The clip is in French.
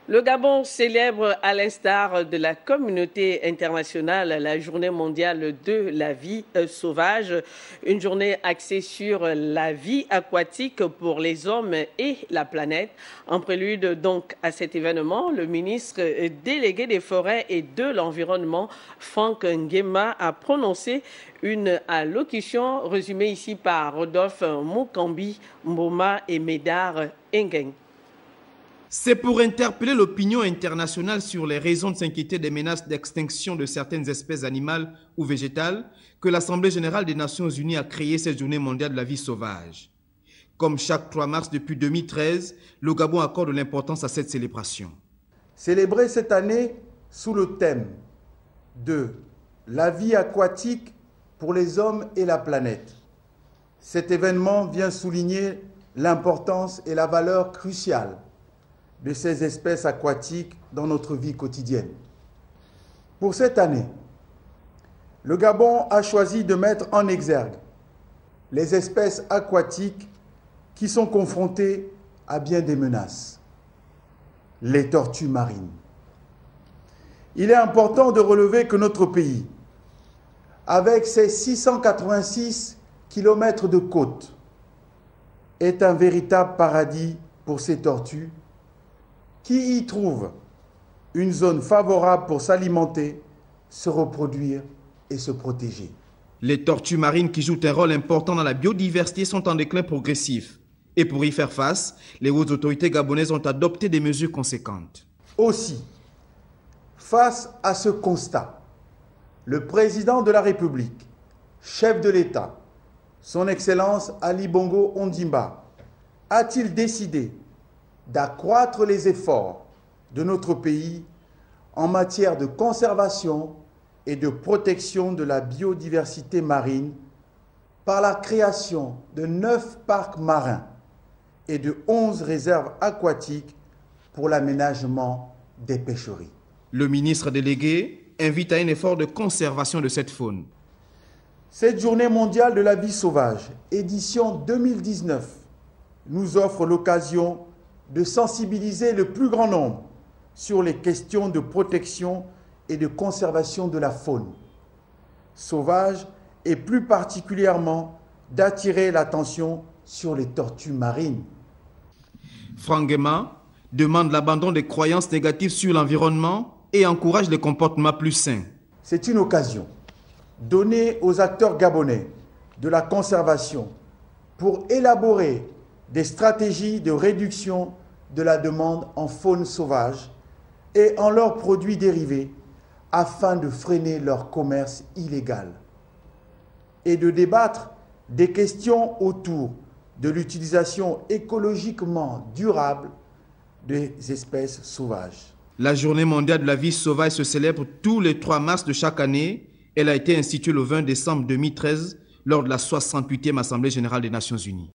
Le Gabon célèbre, à l'instar de la communauté internationale, la journée mondiale de la vie sauvage, une journée axée sur la vie aquatique pour les hommes et la planète. En prélude donc à cet événement, le ministre délégué des Forêts et de l'Environnement, Franck Nguema, a prononcé une allocution résumée ici par Rodolphe Mukambi Mboma et Médard Engeng. C'est pour interpeller l'opinion internationale sur les raisons de s'inquiéter des menaces d'extinction de certaines espèces animales ou végétales que l'Assemblée générale des Nations unies a créé cette journée mondiale de la vie sauvage. Comme chaque 3 mars depuis 2013, le Gabon accorde l'importance à cette célébration. Célébrer cette année sous le thème de la vie aquatique pour les hommes et la planète. Cet événement vient souligner l'importance et la valeur cruciale de ces espèces aquatiques dans notre vie quotidienne. Pour cette année, le Gabon a choisi de mettre en exergue les espèces aquatiques qui sont confrontées à bien des menaces. Les tortues marines. Il est important de relever que notre pays, avec ses 686 km de côte, est un véritable paradis pour ces tortues qui y trouvent une zone favorable pour s'alimenter, se reproduire et se protéger. Les tortues marines qui jouent un rôle important dans la biodiversité sont en déclin progressif. Et pour y faire face, les hautes autorités gabonaises ont adopté des mesures conséquentes. Aussi, face à ce constat, le président de la République, chef de l'État, son Excellence Ali Bongo Ondimba, a-t-il décidé d'accroître les efforts de notre pays en matière de conservation et de protection de la biodiversité marine par la création de 9 parcs marins et de 11 réserves aquatiques pour l'aménagement des pêcheries. Le ministre délégué invite à un effort de conservation de cette faune. Cette journée mondiale de la vie sauvage, édition 2019, nous offre l'occasion de sensibiliser le plus grand nombre sur les questions de protection et de conservation de la faune sauvage et plus particulièrement d'attirer l'attention sur les tortues marines. Franck Nguema demande l'abandon des croyances négatives sur l'environnement et encourage les comportements plus sains. C'est une occasion donnée aux acteurs gabonais de la conservation pour élaborer des stratégies de réduction de la demande en faune sauvage et en leurs produits dérivés afin de freiner leur commerce illégal et de débattre des questions autour de l'utilisation écologiquement durable des espèces sauvages. La journée mondiale de la vie sauvage se célèbre tous les 3 mars de chaque année. Elle a été instituée le 20 décembre 2013 lors de la 68e Assemblée générale des Nations unies.